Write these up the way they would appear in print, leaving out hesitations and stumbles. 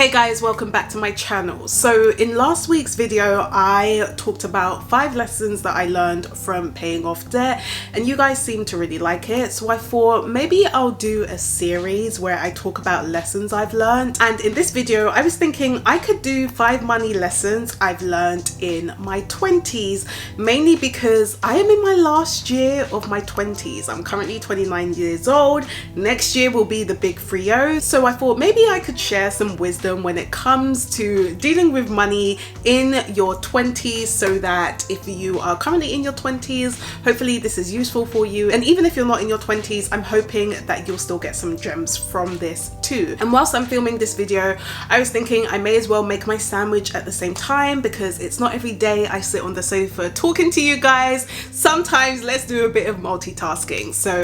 Hey guys, welcome back to my channel. So in last week's video I talked about 5 lessons that I learned from paying off debt, and you guys seem to really like it, so I thought maybe I'll do a series where I talk about lessons I've learned. And in this video I was thinking I could do 5 money lessons I've learned in my 20s, mainly because I am in my last year of my 20s. I'm currently 29 years old. Next year will be the big 3-0, so I thought maybe I could share some wisdom when it comes to dealing with money in your 20s, so that if you are currently in your 20s, hopefully this is useful for you. And even if you're not in your 20s, I'm hoping that you'll still get some gems from this too. And whilst I'm filming this video, I was thinking I may as well make my sandwich at the same time, because it's not every day I sit on the sofa talking to you guys. Sometimes let's do a bit of multitasking. So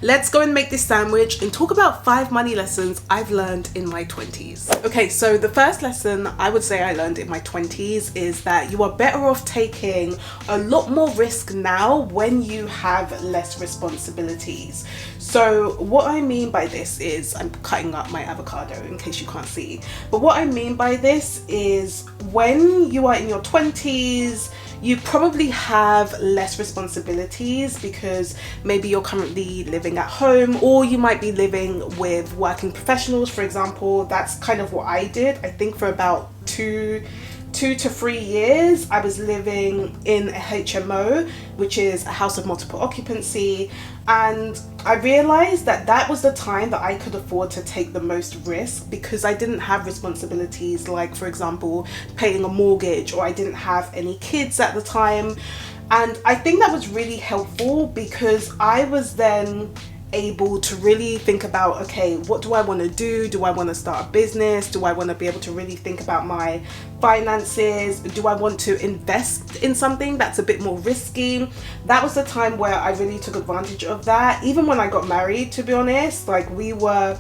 let's go and make this sandwich and talk about 5 money lessons I've learned in my 20s. Okay, so the first lesson I would say I learned in my 20s is that you are better off taking a lot more risk now when you have less responsibilities. So what I mean by this is, I'm cutting up my avocado in case you can't see, but what I mean by this is when you are in your 20s, you probably have less responsibilities because maybe you're currently living at home, or you might be living with working professionals, for example. That's kind of what I did. I think for about 2 to 3 years I was living in a HMO, which is a house of multiple occupancy, and I realized that that was the time that I could afford to take the most risk, because I didn't have responsibilities like, for example, paying a mortgage, or I didn't have any kids at the time. And I think that was really helpful because I was then able to really think about, okay, what do I want to do? Do I want to start a business? Do I want to be able to really think about my finances? Do I want to invest in something that's a bit more risky? That was the time where I really took advantage of that. Even when I got married, to be honest, like, we were,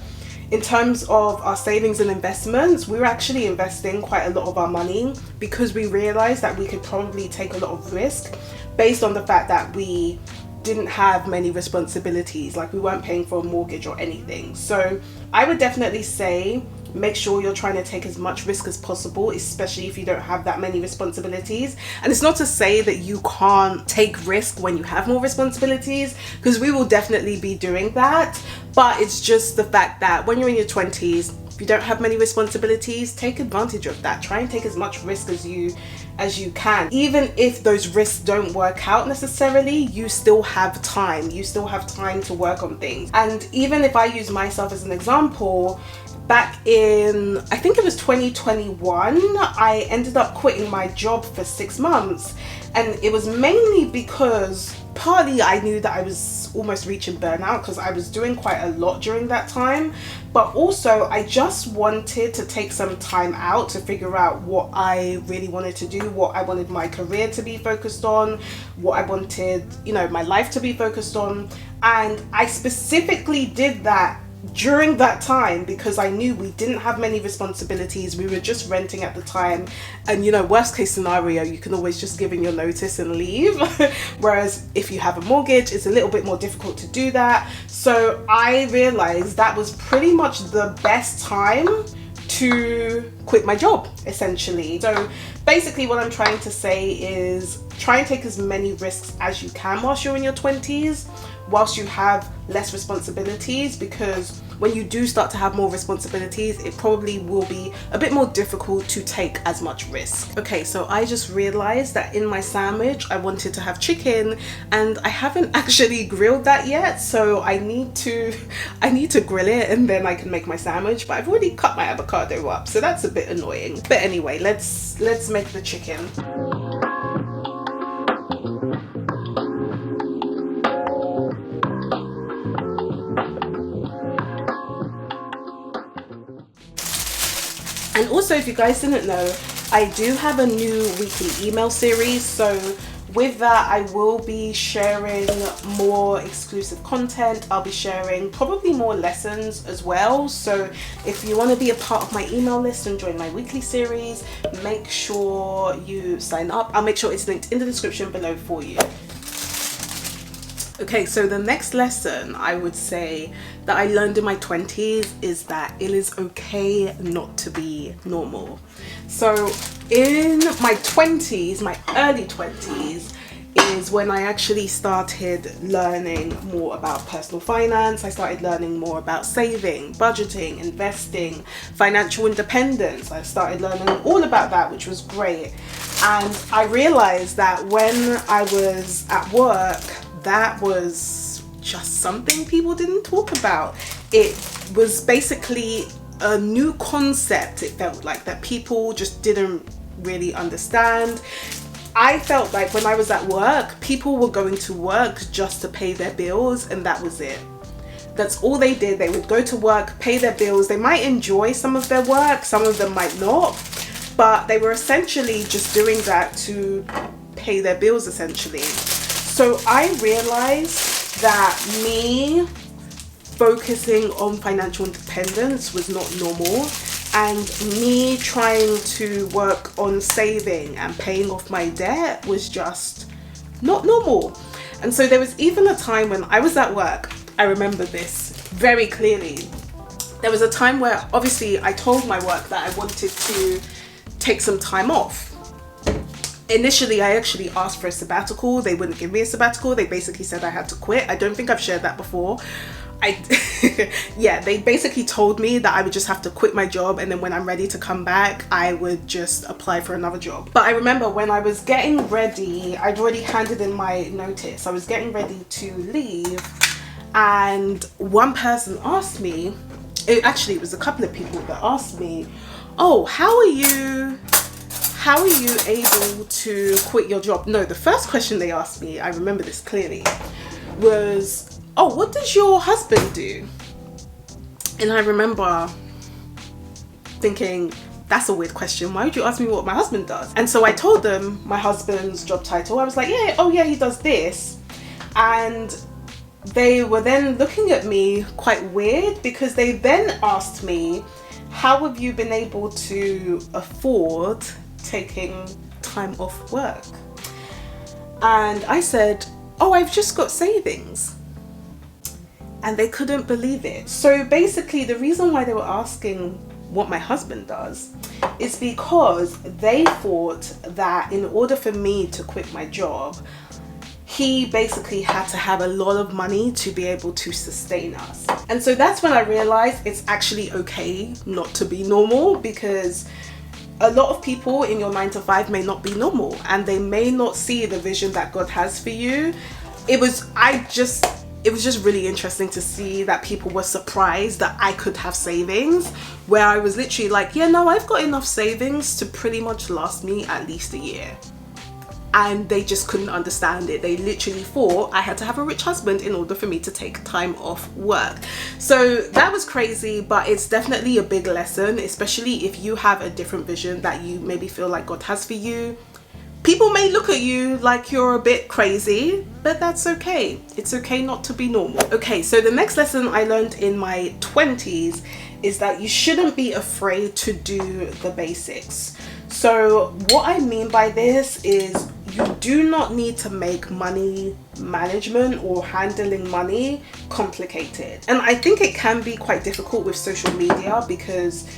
in terms of our savings and investments, we were actually investing quite a lot of our money because we realized that we could probably take a lot of risk based on the fact that we didn't have many responsibilities, like we weren't paying for a mortgage or anything. So I would definitely say make sure you're trying to take as much risk as possible, especially if you don't have that many responsibilities. And it's not to say that you can't take risk when you have more responsibilities, because we will definitely be doing that, but it's just the fact that when you're in your 20s, if you don't have many responsibilities, take advantage of that. Try and take as much risk as you can. Even if those risks don't work out necessarily, you still have time. You still have time to work on things. And even if I use myself as an example, back in, I think it was 2021, I ended up quitting my job for 6 months. And it was mainly because partly I knew that I was almost reaching burnout because I was doing quite a lot during that time, but also I just wanted to take some time out to figure out what I really wanted to do, what I wanted my career to be focused on, what I wanted, you know, my life to be focused on. And I specifically did that during that time because I knew we didn't have many responsibilities. We were just renting at the time, and you know, worst case scenario, you can always just give in your notice and leave. Whereas if you have a mortgage, it's a little bit more difficult to do that. So I realized that was pretty much the best time to quit my job, essentially. So basically what I'm trying to say is try and take as many risks as you can whilst you're in your 20s, whilst you have less responsibilities, because when you do start to have more responsibilities, it probably will be a bit more difficult to take as much risk. Okay, so I just realized that in my sandwich I wanted to have chicken, and I haven't actually grilled that yet, so I need to grill it and then I can make my sandwich, but I've already cut my avocado up, so that's a bit annoying. But anyway, let's make the chicken. And also, if you guys didn't know, I do have a new weekly email series. So with that, I will be sharing more exclusive content. I'll be sharing probably more lessons as well. So if you want to be a part of my email list and join my weekly series, make sure you sign up. I'll make sure it's linked in the description below for you. Okay, so the next lesson I would say that I learned in my 20s is that it is okay not to be normal. So in my 20s, my early 20s, is when I actually started learning more about personal finance. I started learning more about saving, budgeting, investing, financial independence. I started learning all about that, which was great. And I realized that when I was at work, that was just something people didn't talk about. It was basically a new concept, it felt like, that people just didn't really understand. I felt like when I was at work, people were going to work just to pay their bills, and that was it. That's all they did. They would go to work, pay their bills. They might enjoy some of their work, some of them might not, but they were essentially just doing that to pay their bills, essentially. So I realized that me focusing on financial independence was not normal, and me trying to work on saving and paying off my debt was just not normal. And so there was even a time when I was at work, I remember this very clearly. There was a time where obviously I told my work that I wanted to take some time off. Initially, I actually asked for a sabbatical. They wouldn't give me a sabbatical. They basically said I had to quit. I don't think I've shared that before. Yeah, they basically told me that I would just have to quit my job, and then when I'm ready to come back, I would just apply for another job. But I remember when I was getting ready, I'd already handed in my notice. I was getting ready to leave, and one person asked me, it was a couple of people that asked me, oh, how are you able to quit your job? No, the first question they asked me, I remember this clearly, was, oh, what does your husband do? And I remember thinking, that's a weird question. Why would you ask me what my husband does? And so I told them my husband's job title. I was like, yeah, oh yeah, he does this. And they were then looking at me quite weird, because they then asked me, how have you been able to afford taking time off work? And I said, oh, I've just got savings. And they couldn't believe it. So basically the reason why they were asking what my husband does is because they thought that in order for me to quit my job, he basically had to have a lot of money to be able to sustain us. And so that's when I realized it's actually okay not to be normal, because a lot of people in your 9 to 5 may not be normal, and they may not see the vision that God has for you. It was just really interesting to see that people were surprised that I could have savings, where I was literally like, yeah, no, I've got enough savings to pretty much last me at least a year. And they just couldn't understand it. They literally thought I had to have a rich husband in order for me to take time off work. So that was crazy, but it's definitely a big lesson, especially if you have a different vision that you maybe feel like God has for you. People may look at you like you're a bit crazy, but that's okay. It's okay not to be normal. Okay, so the next lesson I learned in my 20s is that you shouldn't be afraid to do the basics. So what I mean by this is you do not need to make money management or handling money complicated. And I think it can be quite difficult with social media, because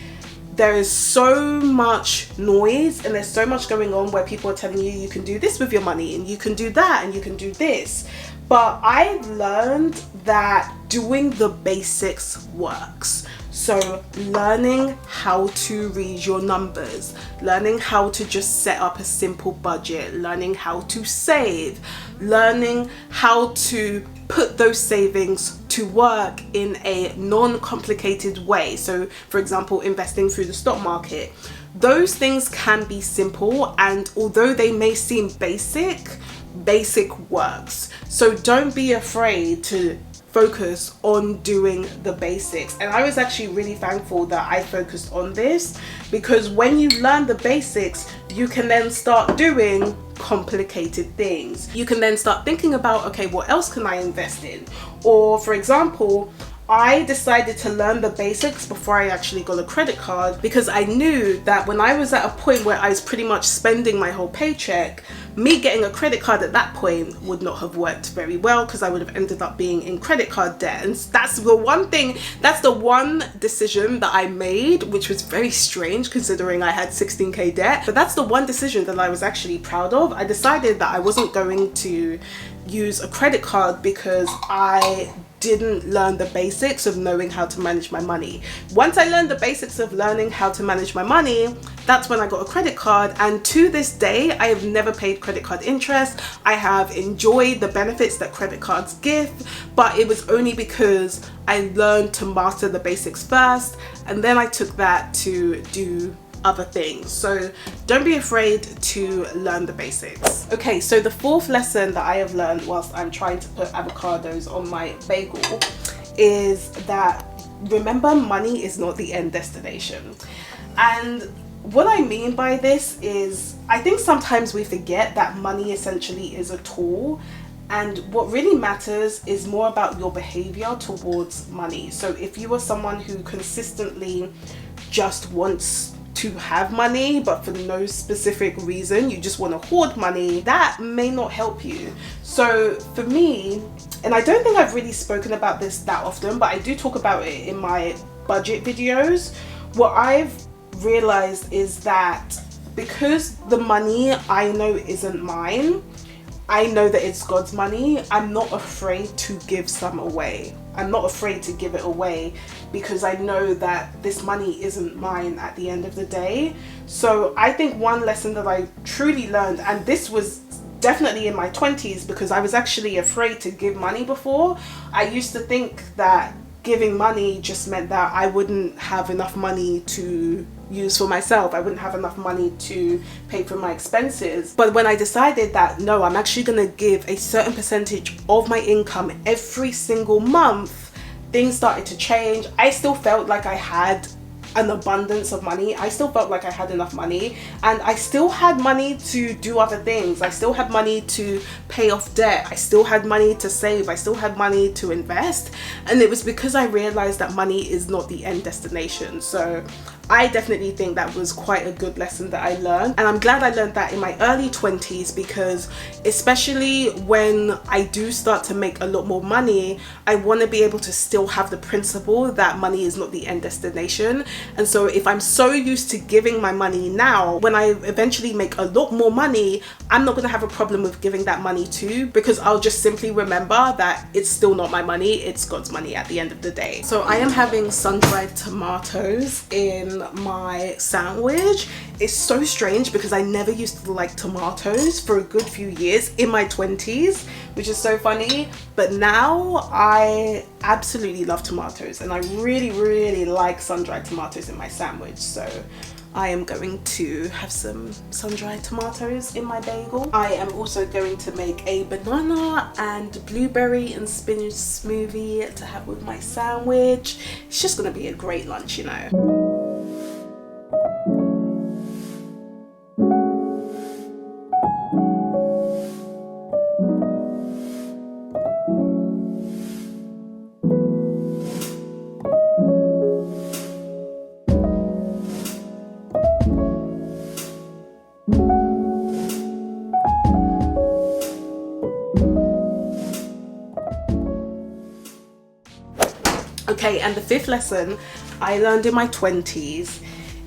there is so much noise and there's so much going on where people are telling you you can do this with your money and you can do that and you can do this. But I learned that doing the basics works. So learning how to read your numbers, learning how to just set up a simple budget, learning how to save, learning how to put those savings to work in a non-complicated way. So for example, investing through the stock market. Those things can be simple, and although they may seem basic works. So don't be afraid to focus on doing the basics. And I was actually really thankful that I focused on this, because when you learn the basics, you can then start doing complicated things. You can then start thinking about, okay, what else can I invest in? Or for example, I decided to learn the basics before I actually got a credit card, because I knew that when I was at a point where I was pretty much spending my whole paycheck, me getting a credit card at that point would not have worked very well, because I would have ended up being in credit card debt. And that's the one decision that I made, which was very strange considering I had 16k debt. But that's the one decision that I was actually proud of. I decided that I wasn't going to use a credit card because I didn't learn the basics of knowing how to manage my money. Once I learned the basics of learning how to manage my money, that's when I got a credit card, and to this day I have never paid credit card interest. I have enjoyed the benefits that credit cards give, but it was only because I learned to master the basics first, and then I took that to do other things. So don't be afraid to learn the basics. Okay, so the fourth lesson that I have learned whilst I'm trying to put avocados on my bagel is that, remember, money is not the end destination. And what I mean by this is, I think sometimes we forget that money essentially is a tool, and what really matters is more about your behavior towards money. So if you are someone who consistently just wants to have money, but for no specific reason, you just want to hoard money, that may not help you. So for me, and I don't think I've really spoken about this that often, but I do talk about it in my budget videos, what I've realized is that because the money I know isn't mine, I know that it's God's money, I'm not afraid to give some away. I'm not afraid to give it away because I know that this money isn't mine at the end of the day. So I think one lesson that I truly learned, and this was definitely in my 20s, because I was actually afraid to give money before. I used to think that giving money just meant that I wouldn't have enough money to use for myself. I wouldn't have enough money to pay for my expenses. But when I decided that no, I'm actually going to give a certain percentage of my income every single month, things started to change. I still felt like I had an abundance of money. I still felt like I had enough money, and I still had money to do other things. I still had money to pay off debt. I still had money to save. I still had money to invest. And it was because I realized that money is not the end destination. So I definitely think that was quite a good lesson that I learned, and I'm glad I learned that in my early 20s, because especially when I do start to make a lot more money, I want to be able to still have the principle that money is not the end destination. And so if I'm so used to giving my money now, when I eventually make a lot more money, I'm not going to have a problem with giving that money too, because I'll just simply remember that it's still not my money, it's God's money at the end of the day. So I am having sun-dried tomatoes in my sandwich. It's so strange because I never used to like tomatoes for a good few years in my 20s, which is so funny. But now I absolutely love tomatoes, and I really like sun-dried tomatoes in my sandwich. So I am going to have some sun-dried tomatoes in my bagel. I am also going to make a banana and blueberry and spinach smoothie to have with my sandwich. It's just gonna be a great lunch, you know. Okay, and the fifth lesson I learned in my 20s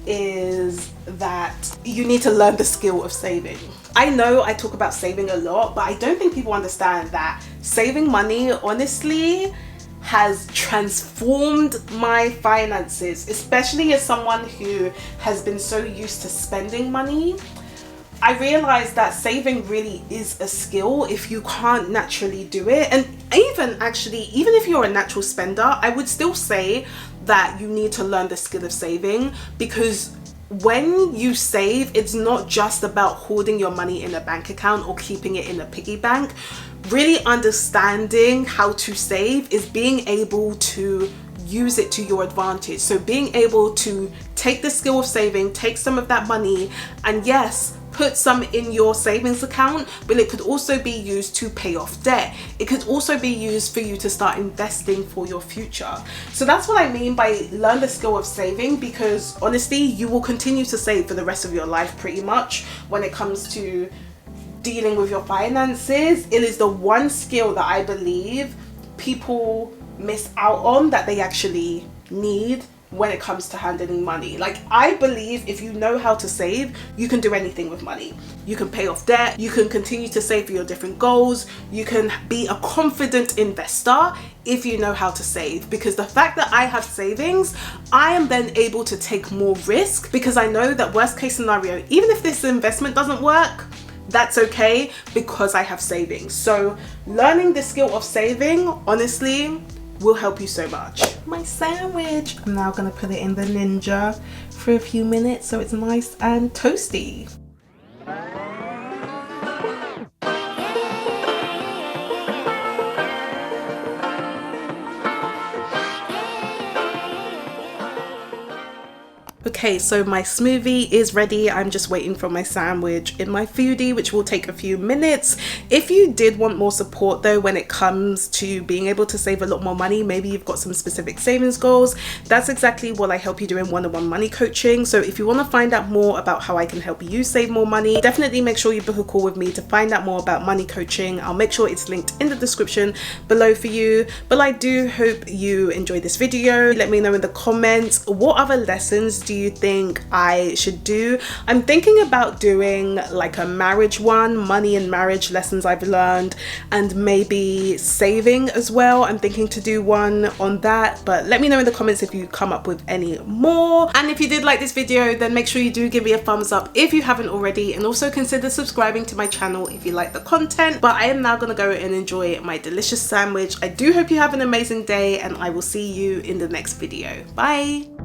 is that you need to learn the skill of saving. I know I talk about saving a lot, but I don't think people understand that saving money, honestly, has transformed my finances, especially as someone who has been so used to spending money. I realized that saving really is a skill if you can't naturally do it. And even if you're a natural spender, I would still say that you need to learn the skill of saving, because when you save, it's not just about hoarding your money in a bank account or keeping it in a piggy bank. Really understanding how to save is being able to use it to your advantage. So being able to take the skill of saving, take some of that money, and yes, put some in your savings account, but it could also be used to pay off debt. It could also be used for you to start investing for your future. So that's what I mean by learn the skill of saving, because honestly, you will continue to save for the rest of your life pretty much when it comes to dealing with your finances. It is the one skill that I believe people miss out on that they actually need when it comes to handling money. Like, I believe if you know how to save, you can do anything with money. You can pay off debt, you can continue to save for your different goals, you can be a confident investor if you know how to save. Because the fact that I have savings, I am then able to take more risk, because I know that worst case scenario, even if this investment doesn't work, that's okay, because I have savings. So learning the skill of saving, honestly, will help you so much. My sandwich, I'm now gonna put it in the Ninja for a few minutes so it's nice and toasty. Okay, so my smoothie is ready. I'm just waiting for my sandwich in my foodie, which will take a few minutes. If you did want more support though, when it comes to being able to save a lot more money, maybe you've got some specific savings goals, that's exactly what I help you do in one-on-one money coaching. So if you want to find out more about how I can help you save more money, definitely make sure you book a call with me to find out more about money coaching. I'll make sure it's linked in the description below for you. But I do hope you enjoyed this video. Let me know in the comments, what other lessons do you think I should do? I'm thinking about doing like a marriage one, money and marriage lessons I've learned, and maybe saving as well. I'm thinking to do one on that, but let me know in the comments if you come up with any more. And if you did like this video, then make sure you do give me a thumbs up if you haven't already, and also consider subscribing to my channel if you like the content. But I am now gonna go and enjoy my delicious sandwich. I do hope you have an amazing day, and I will see you in the next video. Bye.